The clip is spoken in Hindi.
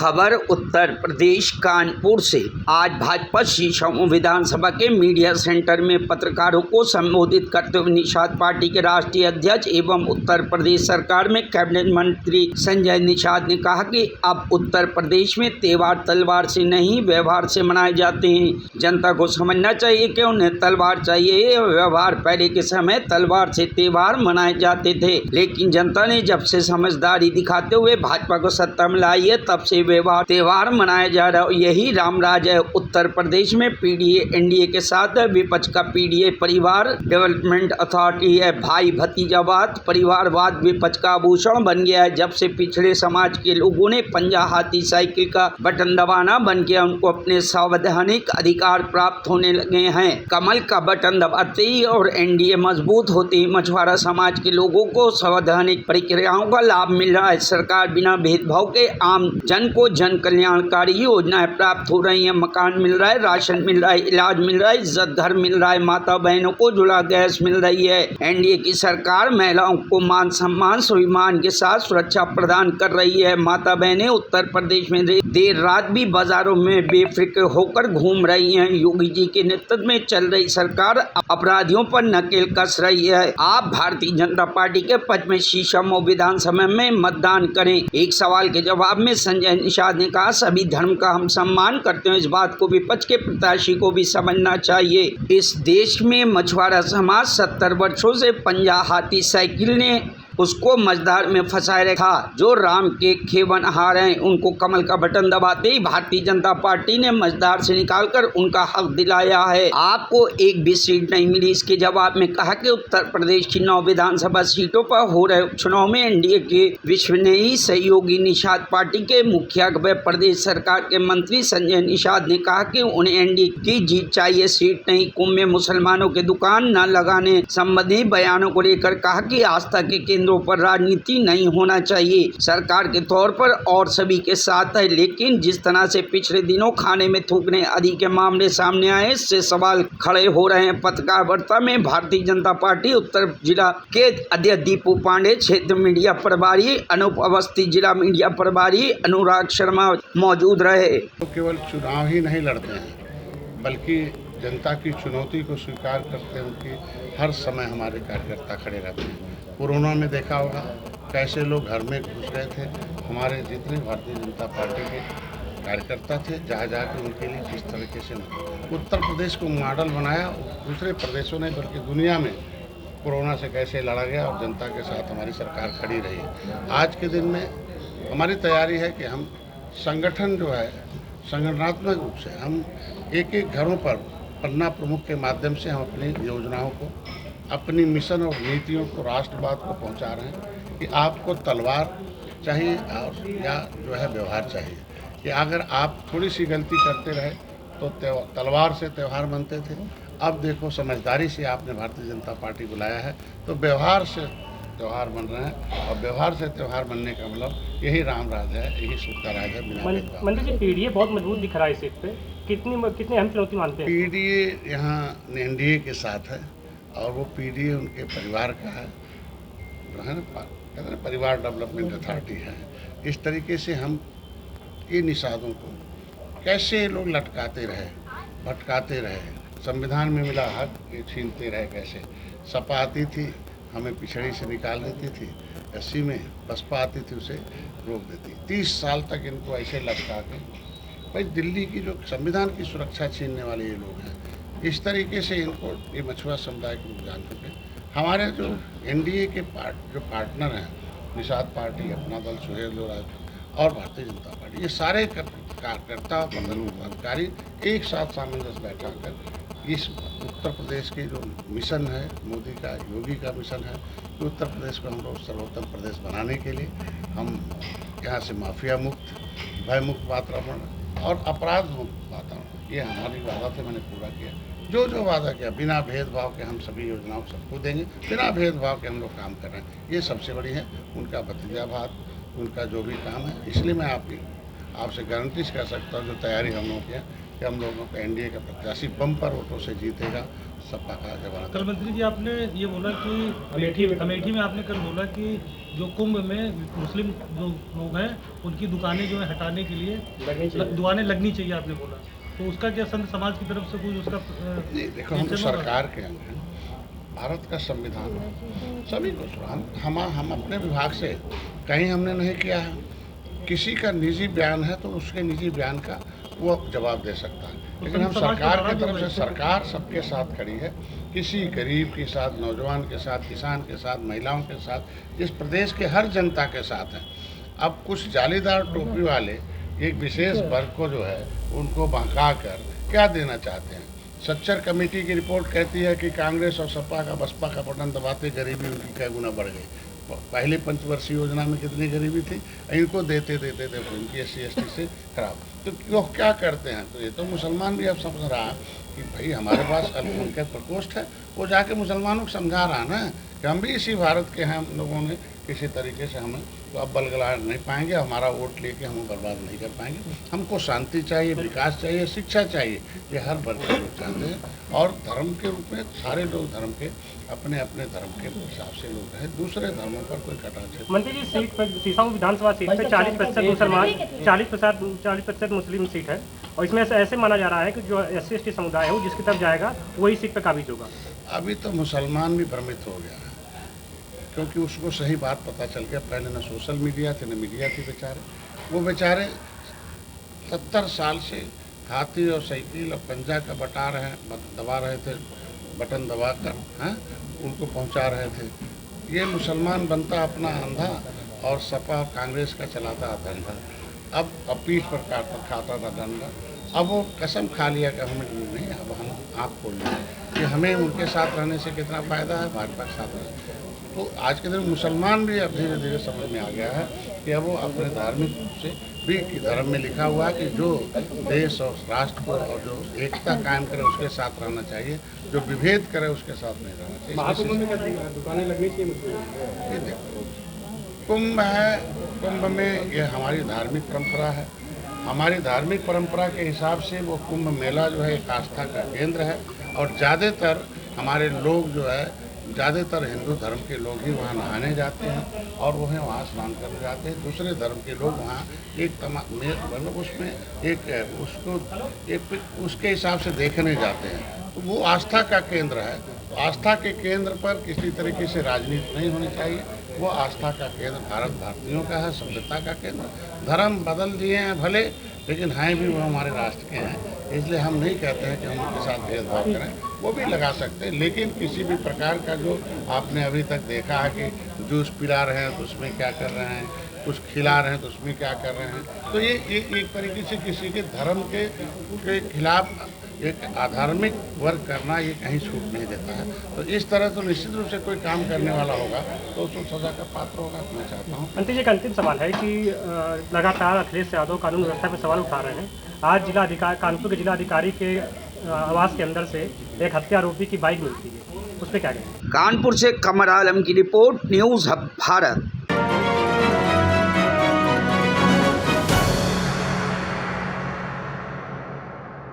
खबर उत्तर प्रदेश कानपुर से। आज भाजपा शीशमऊ विधानसभा के मीडिया सेंटर में पत्रकारों को संबोधित करते हुए निषाद पार्टी के राष्ट्रीय अध्यक्ष एवं उत्तर प्रदेश सरकार में कैबिनेट मंत्री संजय निषाद ने कहा कि अब उत्तर प्रदेश में त्योहार तलवार से नहीं व्यवहार से मनाए जाते हैं। जनता को समझना चाहिए कि उन्हें तलवार चाहिए। व्यवहार पहले के समय तलवार से त्योहार मनाए जाते थे, लेकिन जनता ने जब से समझदारी दिखाते हुए भाजपा को सत्ता में लाई है तब से व्यवहार त्योहार मनाया जा रहा है। यही रामराज है। उत्तर प्रदेश में पीडीए एनडीए के साथ है। विपक्ष का पीडीए परिवार डेवलपमेंट अथॉरिटी है। भाई भतीजावाद परिवारवाद विपक्ष का आभूषण बन गया है। जब से पिछड़े समाज के लोगों ने पंजा हाथी साइकिल का बटन दबाना बन गया, उनको अपने संवैधानिक अधिकार प्राप्त होने लगे हैं। कमल का बटन दबाते ही और एनडीए मजबूत होते ही मछुआरा समाज के लोगों को संवैधानिक प्रक्रियाओं का लाभ मिल रहा है। सरकार बिना भेदभाव के आम जन को जन कल्याणकारी योजनाएं प्राप्त हो रही हैं। मकान मिल रहा है, राशन मिल रहा है, इलाज मिल रहा है, इज्जत घर मिल रहा है, माता बहनों को जुड़ा गैस मिल रही है। एनडीए की सरकार महिलाओं को मान सम्मान स्वाभिमान के साथ सुरक्षा प्रदान कर रही है। माता बहनें उत्तर प्रदेश में देर रात भी बाजारों में बेफिक्र होकर घूम रही हैं। योगी जी के नेतृत्व में चल रही सरकार अपराधियों पर नकेल कस रही है। आप भारतीय जनता पार्टी के पक्ष में शीशमऊ विधानसभा में मतदान करें। एक सवाल के जवाब में संजय निषाद ने कहा, सभी धर्म का हम सम्मान करते हैं। इस बात को विपक्ष के प्रत्याशी को भी समझना चाहिए। इस देश में मछुआरा समाज 70 वर्षों से पंजा हाथी साइकिल ने उसको मझधार में फंसाए रखा। जो राम के खेवन हार हैं, उनको कमल का बटन दबाते ही भारतीय जनता पार्टी ने मझधार से निकालकर उनका हक दिलाया है। आपको एक भी सीट नहीं मिली। इसके जवाब में कहा कि उत्तर प्रदेश की 9 विधानसभा सीटों पर हो रहे उपचुनाव में एनडीए के विश्वसनीय सहयोगी निषाद पार्टी के मुखिया व प्रदेश सरकार के मंत्री संजय निषाद ने कहा कि उन्हें एनडीए की जीत चाहिए, सीट नहीं। कुंभ में मुसलमानों के दुकान न लगाने संबंधी बयानों को लेकर कहा कि आस्था के केंद्रों पर राजनीति नहीं होना चाहिए। सरकार के तौर पर और सभी के साथ है, लेकिन जिस तरह से पिछले दिनों खाने में थूकने आदि के मामले सामने आए, इससे सवाल खड़े हो रहे हैं। पत्रकार वार्ता में भारतीय जनता पार्टी उत्तर जिला के अध्यक्ष दीपू पांडे, क्षेत्र मीडिया प्रभारी अनूप अवस्थी, जिला मीडिया प्रभारी अनुराग शर्मा मौजूद रहे। तो केवल चुनाव ही नहीं लड़ते हैं, बल्कि जनता की चुनौती को स्वीकार करते हैं। उनकी हर समय हमारे कार्यकर्ता खड़े रहते हैं। कोरोना में देखा होगा कैसे लोग घर में घुस गए थे। हमारे जितने भारतीय जनता पार्टी के कार्यकर्ता थे, जहाँ के उनके लिए किस तरीके से उत्तर प्रदेश को मॉडल बनाया। दूसरे प्रदेशों ने बल्कि दुनिया में कोरोना से कैसे लड़ा गया और जनता के साथ हमारी सरकार खड़ी रही। आज के दिन में हमारी तैयारी है कि हम संगठन जो है संगठनात्मक रूप से हम एक एक घरों पर पन्ना प्रमुख के माध्यम से हम अपनी योजनाओं को, अपनी मिशन और नीतियों को, राष्ट्रवाद को पहुंचा रहे हैं कि आपको तलवार चाहिए और या जो है व्यवहार चाहिए। कि अगर आप थोड़ी सी गलती करते रहे तो तलवार से त्यौहार मनते थे। अब देखो समझदारी से आपने भारतीय जनता पार्टी बुलाया है तो व्यवहार से त्यौहार बन रहे हैं, और व्यवहार से त्यौहार बनने का मतलब यही रामराज है, यही सुख का राज है। बिना मंत्री जी, पीडीए बहुत मजबूत दिख रहा है। इस सीट पे कितनी अहम चुनौती मानते हैं? पीडीए यहाँ एनडीए के साथ है और वो पीडीए उनके परिवार का है, जो है ना, कहते हैं परिवार डेवलपमेंट अथॉरिटी है। इस तरीके से हम ये निषादों को कैसे लोग लटकाते रहे, भटकाते रहे, संविधान में मिला हक ये छीनते रहे। कैसे सपा आती थी हमें पिछड़ी से निकाल देती थी, एससी में बसपा आती थी उसे रोक देती। 30 साल तक इनको ऐसे लटका के, भाई दिल्ली की जो संविधान की सुरक्षा छीनने वाले ये लोग हैं, इस तरीके से इनको ये मछुआ समुदाय के लोग जान चुके। हमारे जो एनडीए के जो पार्टनर हैं, निषाद पार्टी, अपना दल, सुहेल और भारतीय जनता पार्टी, ये सारे कार्यकर्ता पदाधिकारी एक साथ सामंजस्य बैठाकर इस उत्तर प्रदेश के जो मिशन है मोदी का, योगी का मिशन है कि उत्तर प्रदेश को हम लोग सर्वोत्तम प्रदेश बनाने के लिए हम यहाँ से माफिया मुक्त, भय मुक्त वातावरण और अपराध मुक्त वातावरण, ये हमारी वादा थे, मैंने पूरा किया। जो वादा किया बिना भेदभाव के हम सभी योजनाओं सबको देंगे, बिना भेदभाव के हम लोग काम कर रहे हैं। ये सबसे बड़ी है उनका भतीजावाद, उनका जो भी काम है। इसलिए मैं आपसे गारंटी कर सकता हूँ जो तैयारी हम लोग की है कि हम लोगों को एनडीए का प्रत्याशी बम्पर वोटों से जीतेगा। सपा का जमानत। कल मंत्री जी आपने ये बोला कि अमेठी में आपने कल बोला कि जो कुंभ में मुस्लिम जो लोग हैं उनकी दुकानें जो है हटाने के लिए दुकानें लगनी चाहिए आपने बोला, तो उसका क्या संत समाज की तरफ से कोई उसका नहीं, देखो हम तो सरकार के अंग हैं, भारत का संविधान सभी को हम अपने विभाग से कहीं हमने नहीं किया है। किसी का निजी बयान है तो उसके निजी बयान का वो जवाब दे सकता है, लेकिन हम सरकार की तरफ से, सरकार सबके साथ खड़ी है, किसी गरीब के साथ, नौजवान के साथ, किसान के साथ, महिलाओं के साथ, इस प्रदेश के हर जनता के साथ है। अब कुछ जालीदार टोपी वाले एक विशेष वर्ग को जो है उनको बहका कर क्या देना चाहते हैं। सच्चर कमेटी की रिपोर्ट कहती है कि कांग्रेस और सपा का बसपा का बटन दबाते गरीबी उनकी कई गुना बढ़ गई। पहले पंचवर्षीय योजना में कितनी गरीबी थी, इनको देते देते थे उनकी SC/ST से खराब। तो वो क्या करते हैं, तो ये तो मुसलमान भी अब समझ रहा है कि भाई हमारे पास अल्पसंख्यक प्रकोष्ठ है, वो जाके मुसलमानों को समझा रहा है ना कि हम भी इसी भारत के हैं, हम लोगों ने किसी तरीके से हमें तो अब बलगला नहीं पाएंगे, हमारा वोट लेके हम बर्बाद नहीं कर पाएंगे। हमको शांति चाहिए, विकास चाहिए, शिक्षा चाहिए, ये हर वर्ग के लोग चाहते हैं। और धर्म के रूप में सारे लोग धर्म के अपने अपने धर्म के हिसाब से लोग रहे, दूसरे धर्मों पर कोई कटाक्ष। मंत्री जी, सीट पर सीसों विधानसभा सीट पर 40% मुसलमान, 40% मुस्लिम सीट है, और इसमें ऐसे माना जा रहा है कि जो SC/ST समुदाय है वो जिसकी तरफ जाएगा वही सीट पर काबिज होगा। अभी तो मुसलमान भी भ्रमित हो गया है, क्योंकि उसको सही बात पता चल गया। पहले न सोशल मीडिया थी न मीडिया थी, वो बेचारे 70 साल से हाथी और साइकिल और पंजा का दबा रहे थे, बटन दबा कर उनको पहुंचा रहे थे। ये मुसलमान बनता अपना अंधा और सपा और कांग्रेस का चलाता धंधा। अब पीठ पर खाता था डंडा। अब वो कसम खा लिया कि हमें नहीं, अब हम आँख खोल लिया कि हमें उनके साथ रहने से कितना फ़ायदा है, भाजपा के साथ रहने। तो आज के दिन मुसलमान भी अब धीरे धीरे समझ में आ गया है कि अब वो अपने धार्मिक रूप से भी कि धर्म में लिखा हुआ है कि जो देश और राष्ट्र को और जो एकता कायम करे उसके साथ रहना चाहिए, जो विभेद करे उसके साथ नहीं रहना चाहिए। महाकुंभ में क्या दुकानें लगनी चाहिए? ये देखो, कुंभ है, कुंभ में ये हमारी धार्मिक परंपरा है। हमारी धार्मिक परंपरा के हिसाब से वो कुंभ मेला जो है एक आस्था का केंद्र है, और ज़्यादातर हमारे लोग जो है, ज़्यादातर हिंदू धर्म के लोग ही वहाँ नहाने जाते हैं और वो हैं वहाँ स्नान करने जाते हैं। दूसरे धर्म के लोग वहाँ मतलब उसके हिसाब से देखने जाते हैं। तो वो आस्था का केंद्र है। तो आस्था के केंद्र पर किसी तरीके से राजनीति नहीं होनी चाहिए। वो आस्था का केंद्र भारत भारतीयों का है, सभ्यता का केंद्र। धर्म बदल दिए हैं भले, लेकिन हैं भी वो हमारे राष्ट्र के हैं। इसलिए हम नहीं कहते हैं कि हम उनके साथ भेदभाव करें, वो भी लगा सकते हैं, लेकिन किसी भी प्रकार का जो आपने अभी तक देखा है कि जूस पिला रहे हैं तो उसमें क्या कर रहे हैं, कुछ खिला रहे हैं तो उसमें क्या कर रहे हैं, तो ये एक तरीके से किसी के धर्म के खिलाफ एक अधार्मिक वर्क करना ये कहीं छूट नहीं देता है। तो इस तरह तो निश्चित रूप से कोई काम करने वाला होगा तो उसको सजा का पात्र होगा। मैं चाहता हूँ अंतिम एक अंतिम सवाल है कि लगातार अखिलेश यादव कानून व्यवस्था पर सवाल उठा रहे हैं। आज कानपुर के जिलाधिकारी के आवास के अंदर से एक हत्या आरोपी की बाइक मिलती है, उस पर क्या कहें? कानपुर से कमर आलम की रिपोर्ट, न्यूज़ हब भारत।